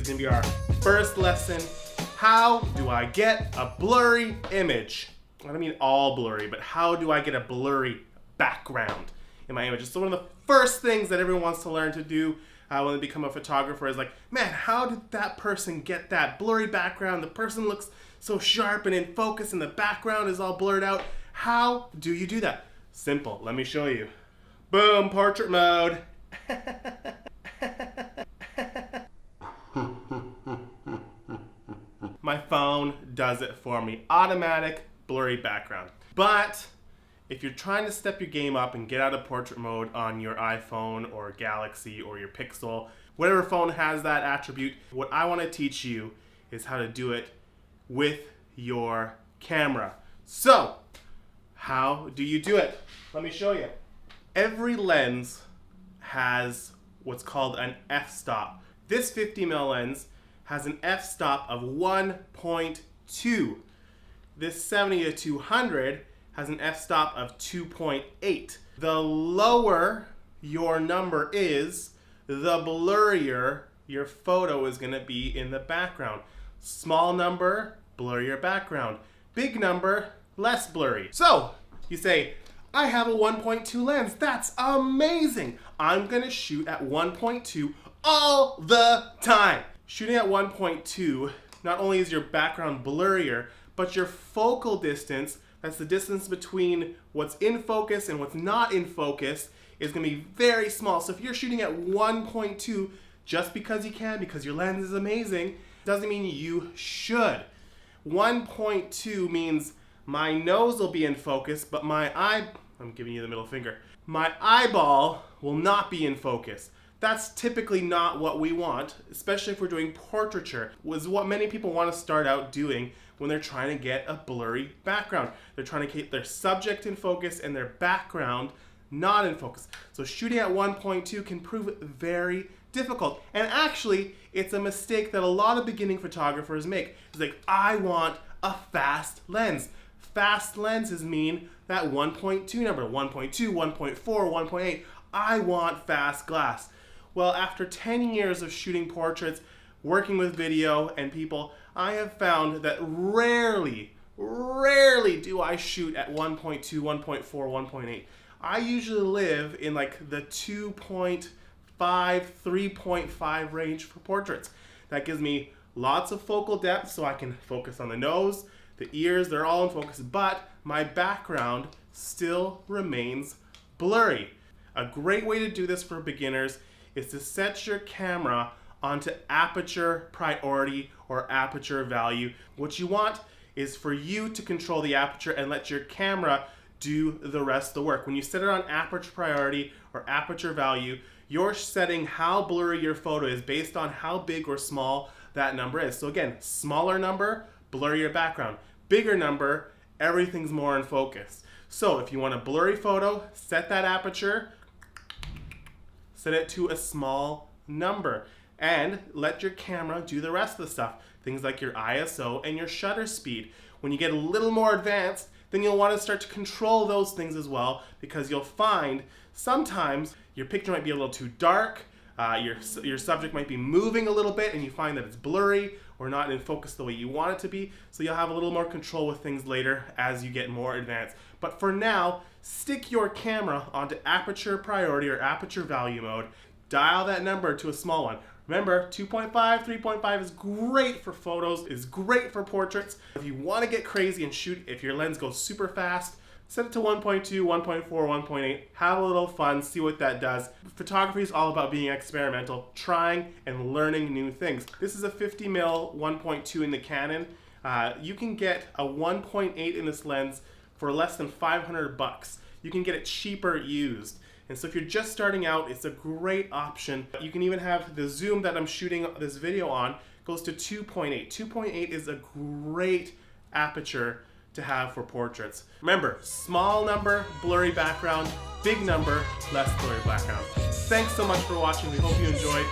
is gonna be our first lesson. How do I get a blurry image? I don't mean all blurry, but how do I get a blurry background in my images? So one of the first things that everyone wants to learn to do when they become a photographer is like, man, how did that person get that blurry background? The person looks so sharp and in focus and the background is all blurred out. How do you do that? Simple, let me show you. Boom, portrait mode. My phone does it for me. Automatic blurry background. But if you're trying to step your game up and get out of portrait mode on your iPhone or Galaxy or your Pixel, whatever phone has that attribute, what I want to teach you is how to do it with your camera. So, how do you do it? Let me show you. Every lens has what's called an f-stop. This 50mm lens has an f-stop of 1.2. This 70-200 has an f-stop of 2.8. The lower your number is, the blurrier your photo is going to be in the background. Small number, blurrier background. Big number, less blurry. So, you say, I have a 1.2 lens. That's amazing. I'm going to shoot at 1.2 all the time. Shooting at 1.2, not only is your background blurrier, but your focal distance, that's the distance between what's in focus and what's not in focus, is going to be very small. So if you're shooting at 1.2 just because you can, because your lens is amazing, doesn't mean you should. 1.2 means my nose will be in focus, but I'm giving you the middle finger. My eyeball will not be in focus. That's typically not what we want, especially if we're doing portraiture, was what many people want to start out doing when they're trying to get a blurry background. They're trying to keep their subject in focus and their background not in focus. So shooting at 1.2 can prove very difficult. And actually, it's a mistake that a lot of beginning photographers make. It's like, I want a fast lens. Fast lenses mean that 1.2 number, 1.2, 1.4, 1.8. I want fast glass. Well, after 10 years of shooting portraits, working with video and people, I have found that rarely do I shoot at 1.2, 1.4, 1.8. I usually live in like the 2.5, 3.5 range for portraits. That gives me lots of focal depth so I can focus on the nose, the ears, they're all in focus, but my background still remains blurry. A great way to do this for beginners is to set your camera onto aperture priority or aperture value. What you want is for you to control the aperture and let your camera do the rest of the work. When you set it on aperture priority or aperture value, you're setting how blurry your photo is based on how big or small that number is. So again, smaller number, blurrier background. Bigger number, everything's more in focus. So if you want a blurry photo, set that aperture, set it to a small number, and let your camera do the rest of the stuff. Things like your ISO and your shutter speed. When you get a little more advanced, then you'll want to start to control those things as well, because you'll find sometimes your picture might be a little too dark, your subject might be moving a little bit and you find that it's blurry or not in focus the way you want it to be, so you'll have a little more control with things later as you get more advanced. But for now, stick your camera onto aperture priority or aperture value mode, dial that number to a small one. Remember, 2.5, 3.5 is great for photos, is great for portraits. If you want to get crazy and shoot, if your lens goes super fast, set it to 1.2, 1.4, 1.8, have a little fun, see what that does. Photography is all about being experimental, trying and learning new things. This is a 50mm 1.2 in the Canon. You can get a 1.8 in this lens for less than $500. You can get it cheaper used. And so if you're just starting out, it's a great option. You can even have the zoom that I'm shooting this video on goes to 2.8. 2.8 is a great aperture to have for portraits. Remember, small number, blurry background, big number, less blurry background. Thanks so much for watching. We hope you enjoyed.